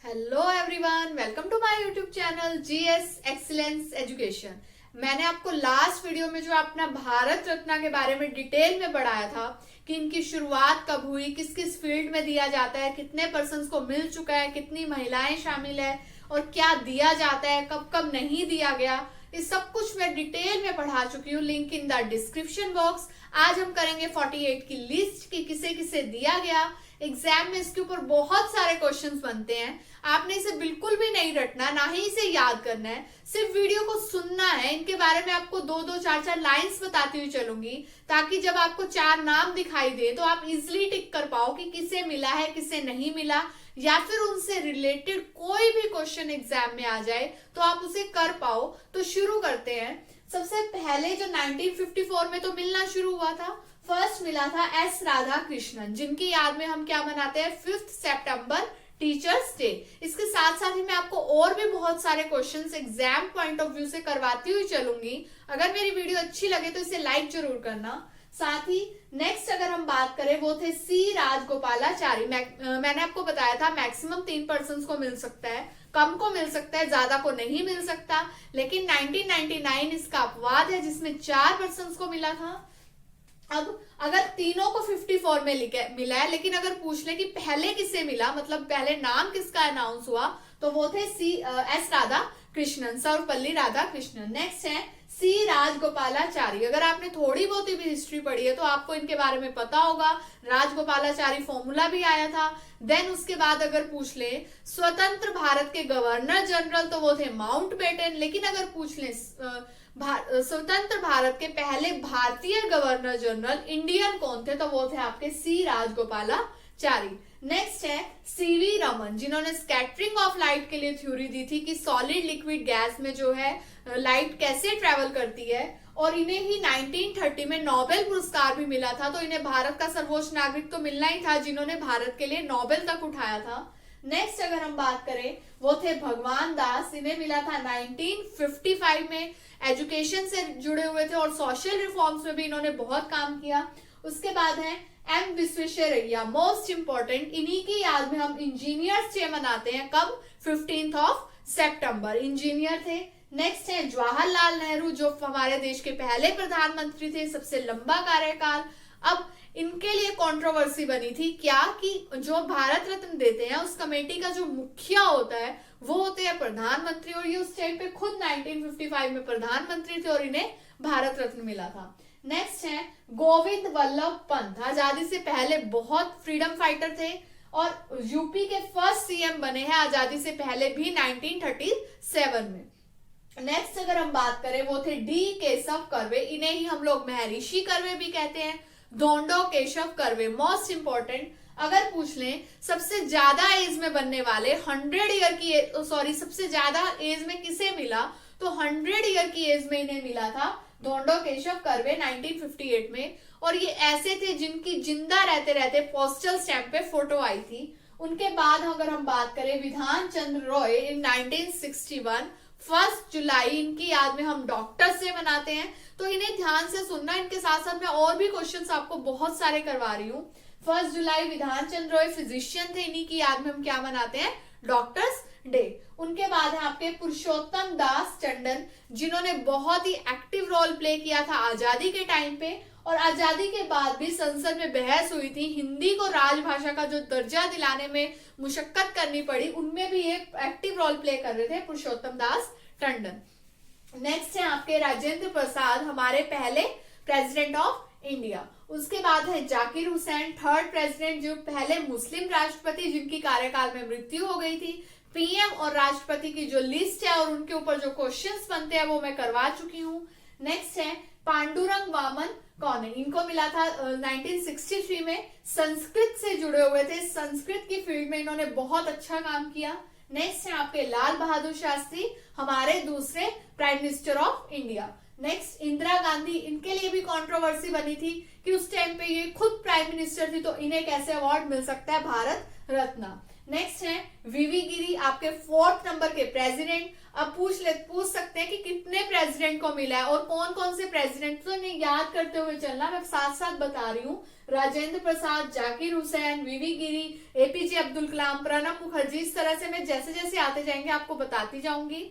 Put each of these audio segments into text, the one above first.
Hello everyone, welcome to my YouTube channel GS excellence education. मैंने आपको last video में जो अपना भारत रत्न के बारे में डिटेल में पढ़ाया था कि इनकी शुरुआत कब हुई, किस किस फील्ड में दिया जाता है, कितने पर्सन को मिल चुका है, कितनी महिलाएं शामिल है और क्या दिया जाता है, कब कब नहीं दिया गया, इस सब कुछ मैं डिटेल में पढ़ा चुकी हूँ। Link in the description box. आज हम करेंगे 48 की लिस्ट कि किसे किसे दिया गया। एग्जाम में इसके ऊपर बहुत सारे क्वेश्चंस बनते हैं। आपने इसे बिल्कुल भी नहीं रटना, ना ही इसे याद करना है, सिर्फ वीडियो को सुनना है। इनके बारे में आपको दो दो चार चार लाइंस बताती हुई चलूंगी ताकि जब आपको चार नाम दिखाई दे तो आप इजिली टिक कर पाओ कि किसे मिला है, किसे नहीं मिला, या फिर उनसे रिलेटेड कोई भी क्वेश्चन एग्जाम में आ जाए तो आप उसे कर पाओ। तो शुरू करते हैं। सबसे पहले जो 1954 में तो मिलना शुरू हुआ था, फर्स्ट मिला था एस राधा कृष्णन, जिनकी याद में हम क्या मनाते हैं 5 सितंबर टीचर्स डे। इसके साथ साथ ही मैं आपको और भी बहुत सारे questions exam point of view से करवाती हुई चलूंगी। अगर मेरी वीडियो अच्छी लगे तो इसे लाइक जरूर करना। साथ ही नेक्स्ट अगर हम बात करें वो थे सी राजगोपालाचारी। मैंने आपको बताया था मैक्सिमम 3 पर्सन को मिल सकता है, कम को मिल सकता है, ज्यादा को नहीं मिल सकता। लेकिन 1999 इसका अपवाद है जिसमें 4 पर्सन को मिला था। अब अगर तीनों को 54 में मिला है, लेकिन अगर पूछ ले कि पहले किसे मिला, मतलब पहले नाम किसका अनाउंस हुआ, तो वो थे एस राधा कृष्णन, सर्वपल्ली राधा कृष्णन। नेक्स्ट है सी राजगोपालाचारी। अगर आपने थोड़ी बहुत भी हिस्ट्री पढ़ी है तो आपको इनके बारे में पता होगा। राजगोपालाचारी फॉर्मूला भी आया था। देन उसके बाद अगर पूछ ले स्वतंत्र भारत के गवर्नर जनरल तो वो थे माउंटबेटन। लेकिन अगर पूछ ले स्वतंत्र भारत के पहले भारतीय गवर्नर जनरल इंडियन कौन थे, तो वो थे आपके सी राजगोपालाचारी। नेक्स्ट है सीवी रमन, जिन्होंने स्कैटरिंग ऑफ लाइट के लिए थ्योरी दी थी कि सॉलिड लिक्विड गैस में जो है लाइट कैसे ट्रेवल करती है। और इन्हें ही 1930 में नोबेल पुरस्कार भी मिला था। तो इन्हें भारत का सर्वोच्च नागरिक तो मिलना ही था जिन्होंने भारत के लिए नोबेल तक उठाया था। नेक्स्ट अगर हम बात करें वो थे भगवान दास। इन्हें मिला था 1955 में। एजुकेशन से जुड़े हुए थे और सोशल रिफॉर्म्स में भी इन्होंने बहुत काम किया। उसके बाद है एम विश्वेश्वरैया, मोस्ट इंपॉर्टेंट। इन्हीं की याद में हम इंजीनियर्स डे मनाते हैं। कब? 15 सितंबर। इंजीनियर थे। नेक्स्ट है जवाहरलाल नेहरू, जो हमारे देश के पहले प्रधानमंत्री थे, सबसे लंबा कार्यकाल। अब इनके लिए कंट्रोवर्सी बनी थी क्या कि जो भारत रत्न देते हैं उस कमेटी का जो मुखिया होता है वो होते हैं प्रधानमंत्री, और ये उस टाइम पे खुद 1955 में प्रधानमंत्री थे और इन्हें भारत रत्न मिला था। नेक्स्ट है गोविंद वल्लभ पंत। आजादी से पहले बहुत फ्रीडम फाइटर थे और यूपी के फर्स्ट सीएम बने हैं आजादी से पहले भी 1937 में। नेक्स्ट अगर हम बात करें वो थे डी केशव कर्वे। इन्हें ही हम लोग महर्षि कर्वे भी कहते हैं। Dhondo Keshav Karve, most important. अगर पूछ लें सबसे ज्यादा एज में बनने वाले 100 ईयर की सबसे ज्यादा एज में किसे मिला, तो 100 ईयर की एज में इन्हें मिला था धोंडो केशव कर्वे 1958 में। और ये ऐसे थे जिनकी जिंदा रहते रहते पोस्टल स्टैंप पे फोटो आई थी। उनके बाद अगर हम बात करें विधान चंद्र रॉय इन 1961, 1 जुलाई इनकी याद में हम डॉक्टर्स डे मनाते हैं। तो इन्हें ध्यान से सुनना। इनके साथ साथ मैं और भी क्वेश्चंस आपको बहुत सारे करवा रही हूँ। 1 जुलाई विधान चंद्र रॉय फिजिशियन थे, इन्हीं की याद में हम क्या मनाते हैं? Doctors day. उनके बाद है आपके पुरुषोत्तम दास टंडन, जिन्होंने बहुत ही एक्टिव रोल प्ले किया था आजादी के टाइम पे, और आजादी के बाद भी संसद में बहस हुई थी। हिंदी को राजभाषा का जो दर्जा दिलाने में मुशक्कत करनी पड़ी, उनमें भी एक एक्टिव रोल प्ले कर रहे थे पुरुषोत्तम दास टंडन। नेक्स्ट है आपके राजेंद्र प्रसाद, हमारे पहले प्रेसिडेंट ऑफ इंडिया। उसके बाद है जाकिर हुसैन, 3rd प्रेसिडेंट, जो पहले मुस्लिम राष्ट्रपति जिनकी कार्यकाल में मृत्यु हो गई थी। पीएम और राष्ट्रपति की जो लिस्ट है और उनके ऊपर जो क्वेश्चंस बनते हैं वो मैं करवा चुकी हूँ। नेक्स्ट है पांडुरंग वामन, कौन है? इनको मिला था 1963 में। संस्कृत से जुड़े हुए थे, संस्कृत की फील्ड में इन्होंने बहुत अच्छा काम किया। नेक्स्ट है आपके लाल बहादुर शास्त्री, हमारे दूसरे prime minister of India. Next Indira Gandhi, इनके लिए भी कंट्रोवर्सी बनी थी कि उस टाइम पे ये खुद प्राइम मिनिस्टर थी तो इन्हें कैसे अवार्ड मिल सकता है भारत रत्न। नेक्स्ट है वीवी गिरी, आपके 4th नंबर के प्रेसिडेंट। अब पूछ सकते हैं कि कितने प्रेसिडेंट को मिला है और कौन कौन से प्रेसिडेंट, तो इन्हें याद करते हुए चलना, मैं साथ साथ बता रही हूँ। राजेंद्र प्रसाद, जाकिर हुसैन, वीवी गिरी, एपीजे अब्दुल कलाम, प्रणब मुखर्जी। इस तरह से मैं जैसे जैसे आते जाएंगे आपको बताती जाऊंगी।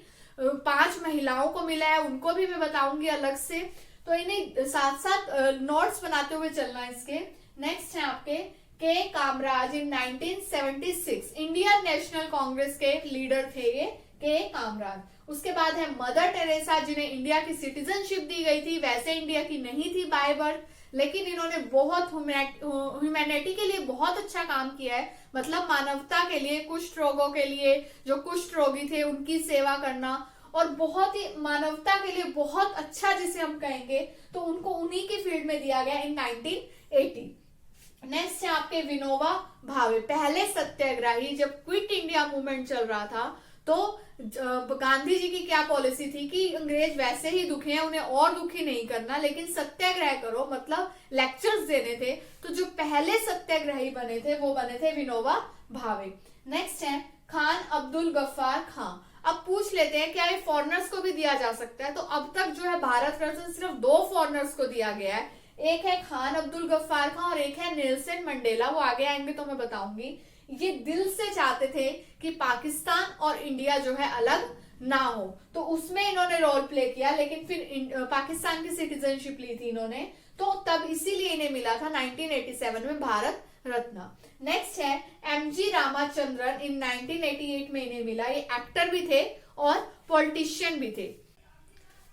5 महिलाओं को मिला है, उनको भी मैं बताऊंगी अलग से, तो इन्हें साथ साथ नोट्स बनाते हुए चलना है इसके। नेक्स्ट है आपके के कामराज, इन 1976 इंडियन नेशनल कांग्रेस के लीडर थे ये के कामराज। उसके बाद है मदर टेरेसा, जिन्हें इंडिया की सिटीजनशिप दी गई थी, वैसे इंडिया की नहीं थी बाय बर्थ, लेकिन इन्होंने बहुत ह्यूमैनिटी के लिए बहुत अच्छा काम किया है, मतलब मानवता के लिए, कुष्ठ रोगों के लिए, जो कुष्ठ रोगी थे उनकी सेवा करना, और बहुत ही मानवता के लिए बहुत अच्छा जिसे हम कहेंगे, तो उनको उन्हीं की फील्ड में दिया गया इन 1980। नेक्स्ट है आपके विनोबा भावे, पहले सत्याग्रही। जब क्विट इंडिया मूवमेंट चल रहा था तो गांधी जी की क्या पॉलिसी थी कि अंग्रेज वैसे ही दुखी हैं, उन्हें और दुखी नहीं करना, लेकिन सत्याग्रह करो, मतलब लेक्चर्स देने थे। तो जो पहले सत्याग्रही बने थे वो बने थे विनोबा भावे। नेक्स्ट है खान अब्दुल गफ्फार खान। अब पूछ लेते हैं क्या ये फॉरेनर्स को भी दिया जा सकता है, तो अब तक जो है भारत रत्न सिर्फ 2 फॉरेनर्स को दिया गया है, एक है खान अब्दुल गफ्फार खान और एक है नेल्सन मंडेला। वो आगे आएंगे तो मैं बताऊंगी। ये दिल से चाहते थे कि पाकिस्तान और इंडिया जो है अलग ना हो, तो उसमें इन्होंने रोल प्ले किया, लेकिन फिर पाकिस्तान की सिटीजनशिप ली थी इन्होंने, तो तब इसीलिए इन्हें मिला था 1987 में भारत रत्न। नेक्स्ट है एमजी रामाचंद्रन, इन 1988 में इन्हें मिला। ये एक्टर भी थे और पॉलिटिशियन भी थे।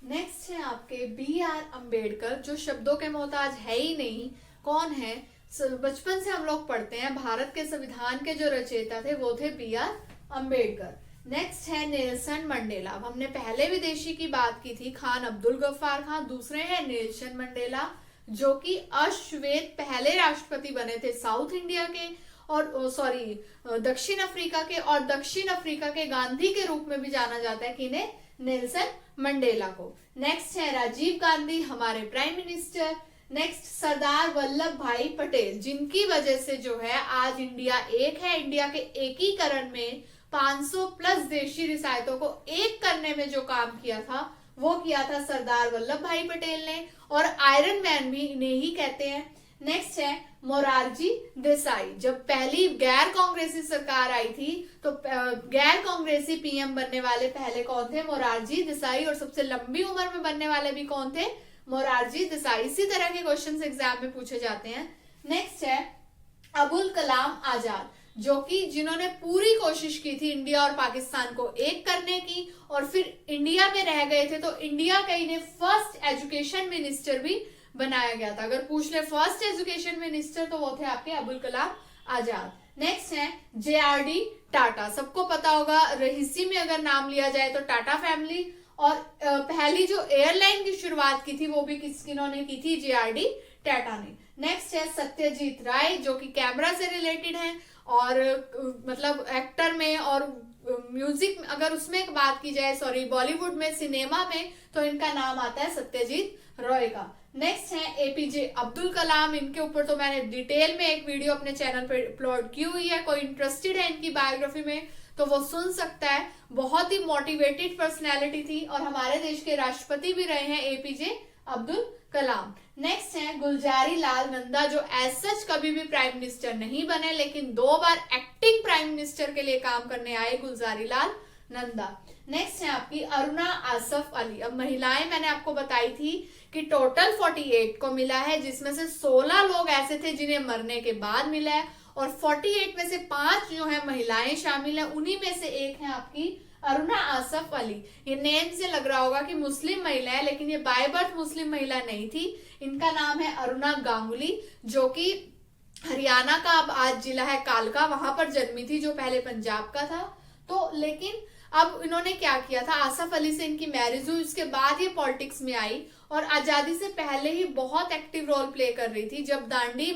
नेक्स्ट है आपके BR अम्बेडकर, जो शब्दों के मोहताज है ही नहीं। कौन है? बचपन से हम लोग पढ़ते हैं, भारत के संविधान के जो रचयिता थे वो थे BR अम्बेडकर। नेक्स्ट है नेल्सन मंडेला। हमने पहले विदेशी की बात की थी, खान अब्दुल गफ्फार खान, दूसरे हैं नेल्सन मंडेला, जो कि अश्वेत पहले राष्ट्रपति बने थे साउथ इंडिया के, और दक्षिण अफ्रीका के, और दक्षिण अफ्रीका के गांधी के रूप में भी जाना जाता है कि इन्हें नेल्सन मंडेला को। नेक्स्ट है राजीव गांधी, हमारे prime minister. Next Sardar Vallabh भाई पटेल, जिनकी वजह से जो है आज इंडिया एक है। इंडिया के एकीकरण में 500 प्लस देशी रियासतों को एक करने में जो काम किया था वो किया था सरदार वल्लभ भाई पटेल ने, और आयरन मैन भी इन्हें ही कहते हैं। नेक्स्ट है मोरारजी देसाई। जब पहली गैर कांग्रेसी सरकार आई थी तो गैर कांग्रेसी पीएम बनने वाले पहले कौन थे? मोरारजी देसाई। और सबसे लंबी उम्र में बनने वाले भी कौन थे? मोरारजी देसाई। इसी तरह के क्वेश्चंस एग्जाम में पूछे जाते हैं। नेक्स्ट है अबुल कलाम आजाद, जो कि जिन्होंने पूरी कोशिश की थी इंडिया और पाकिस्तान को एक करने की, और फिर इंडिया में रह गए थे तो इंडिया का इन्हें फर्स्ट एजुकेशन मिनिस्टर भी बनाया गया था। अगर पूछ ले फर्स्ट एजुकेशन मिनिस्टर तो वो थे आपके अबुल कलाम आजाद। नेक्स्ट है JRD टाटा। सबको पता होगा, रहीसी में अगर नाम लिया जाए तो टाटा फैमिली। और पहली जो एयरलाइन की शुरुआत की थी वो भी किन्होंने की थी? JRD टाटा ने। नेक्स्ट है सत्यजीत राय, जो कि कैमरा से रिलेटेड है, और मतलब एक्टर में और म्यूजिक अगर उसमें बात की जाए, बॉलीवुड में, सिनेमा में, तो इनका नाम आता है सत्यजीत रॉय का। नेक्स्ट है APJ अब्दुल कलाम। इनके ऊपर तो मैंने डिटेल में एक वीडियो अपने चैनल पर अपलोड की हुई है, कोई इंटरेस्टेड है इनकी बायोग्राफी में तो वो सुन सकता है। बहुत ही मोटिवेटेड पर्सनैलिटी थी और हमारे देश के राष्ट्रपति भी रहे हैं APJ अब्दुल कलाम। नेक्स्ट है गुलजारी लाल नंदा, जो एज सच कभी भी प्राइम मिनिस्टर नहीं बने, लेकिन 2 बार एक्टिंग प्राइम मिनिस्टर के लिए काम करने आए गुलजारी लाल नंदा। नेक्स्ट है आपकी अरुणा आसफ अली। अब महिलाएं मैंने आपको बताई थी कि टोटल 48 को मिला है, जिसमें से 16 लोग ऐसे थे जिन्हें मरने के बाद मिला है, और 48 में से 5 जो है महिलाएं शामिल है। उन्हीं में से एक है आपकी अरुणा आसफ अली। ये नेम से लग रहा होगा कि मुस्लिम महिला है, लेकिन ये बाय बर्थ मुस्लिम महिला नहीं थी। इनका नाम है अरुणा गांगुली, जो कि हरियाणा का अब आज जिला है कालका, वहां पर जन्मी थी, जो पहले पंजाब का था। तो लेकिन अब इन्होंने क्या किया था, आसफ अली से इनकी मैरिज हुई, उसके बाद ये पॉलिटिक्स में आई, और आजादी से पहले ही बहुत एक्टिव रोल प्ले कर रही थी। जब दांडी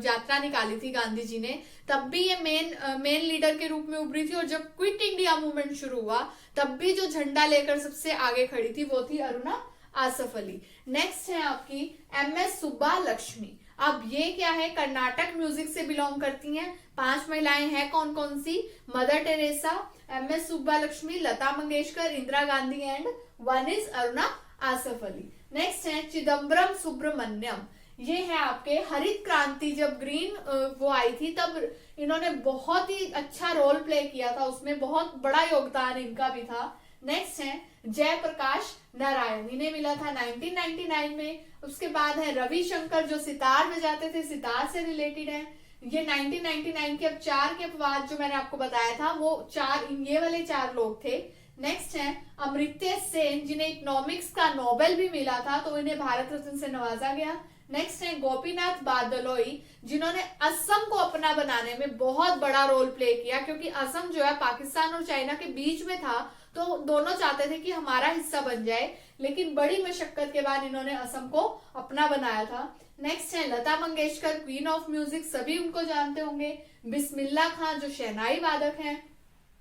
यात्रा निकाली थी गांधी जी ने, तब भी ये मेन लीडर के रूप में उभरी थी, और जब क्विट इंडिया मूवमेंट शुरू हुआ तब भी जो झंडा लेकर सबसे आगे खड़ी थी वो थी अरुणा आसफ अली। नेक्स्ट है आपकी MS सुब्बा लक्ष्मी। अब ये क्या है, कर्नाटक म्यूजिक से बिलोंग करती हैं। 5 महिलाएं हैं, कौन कौन सी? Mother Teresa, MS Subbulakshmi, Lata Mangeshkar, Indira Gandhi and one is Aruna Asaf Ali. Next है चिदम्बरम सुब्रमण्यम। ये है आपके हरित क्रांति, जब ग्रीन वो आई थी तब इन्होंने बहुत ही अच्छा रोल प्ले किया था, उसमें बहुत बड़ा योगदान इनका भी था। नेक्स्ट है जयप्रकाश नारायण, इन्हें मिला था 1999 में। उसके बाद है रविशंकर जो सितार बजाते थे, सितार से रिलेटेड है। ये 1999 के अब 4 के बाद जो मैंने आपको बताया था वो 4, ये वाले 4 लोग थे। नेक्स्ट है अमर्त्य सेन, जिन्हें इकोनॉमिक्स का नोबेल भी मिला था, तो इन्हें भारत रत्न से नवाजा गया। नेक्स्ट है गोपीनाथ बादलोई, जिन्होंने असम को अपना बनाने में बहुत बड़ा रोल प्ले किया, क्योंकि असम जो है पाकिस्तान और चाइना के बीच में था, तो दोनों चाहते थे कि हमारा हिस्सा बन जाए, लेकिन बड़ी मशक्कत के बाद इन्होंने असम को अपना बनाया था। नेक्स्ट है Lata Mangeshkar, queen of music, सभी उनको जानते होंगे। बिस्मिल्लाह खान जो शहनाई वादक हैं।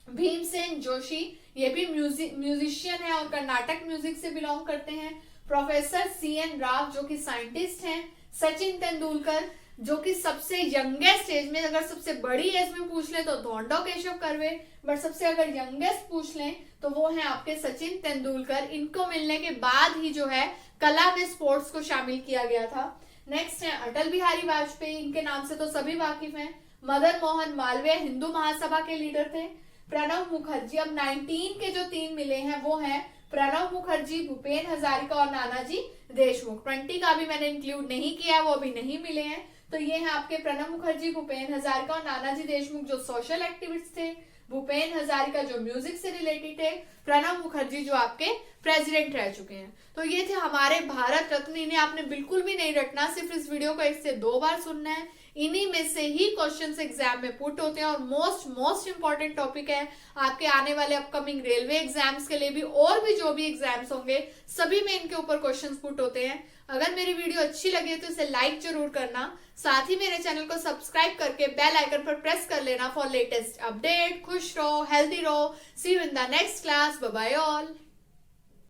भीमसेन जोशी, ये भी म्यूजिशियन है और कर्नाटक म्यूजिक से बिलोंग करते हैं। प्रोफेसर CN राव जो कि साइंटिस्ट हैं। सचिन तेंदुलकर जो कि सबसे यंगेस्ट एज में, अगर सबसे बड़ी एज में पूछ लें तो धोंडो केशव कर्वे, बट सबसे अगर यंगेस्ट पूछ लें तो वो है आपके सचिन तेंदुलकर। इनको मिलने के बाद ही जो है कला में स्पोर्ट्स को शामिल किया गया था। नेक्स्ट है अटल बिहारी वाजपेयी, इनके नाम से तो सभी वाकिफ हैं। मदन मोहन मालवीय हिंदू महासभा के लीडर थे। प्रणब मुखर्जी, अब 19 के जो 3 मिले हैं वो हैं प्रणब मुखर्जी, भूपेन हजारिका और नानाजी देशमुख। 20 का भी मैंने इंक्लूड नहीं किया, वो अभी नहीं मिले हैं। तो ये है आपके प्रणब मुखर्जी, भूपेन हजारिका और नानाजी देशमुख जो सोशल एक्टिविस्ट थे। भूपेन हजारिका जो म्यूजिक से रिलेटेड थे। प्रणब मुखर्जी जो आपके प्रेसिडेंट रह चुके हैं। तो ये थे हमारे भारत रत्न। इन्हें आपने बिल्कुल भी नहीं रटना, सिर्फ इस वीडियो को 1 से 2 बार सुनना है। इन्हीं में से ही क्वेश्चंस एग्जाम में पुट होते हैं और मोस्ट इंपॉर्टेंट टॉपिक है आपके आने वाले अपकमिंग रेलवे एग्जाम्स के लिए भी, और भी जो भी एग्जाम्स होंगे सभी में इनके ऊपर क्वेश्चंस पुट होते हैं। अगर मेरी वीडियो अच्छी लगे तो इसे लाइक जरूर करना, साथ ही मेरे चैनल को सब्सक्राइब करके बेल आइकन पर प्रेस कर लेना फॉर लेटेस्ट अपडेट। खुश रहो, हेल्दी रहो। See you in the next class. Bye bye all.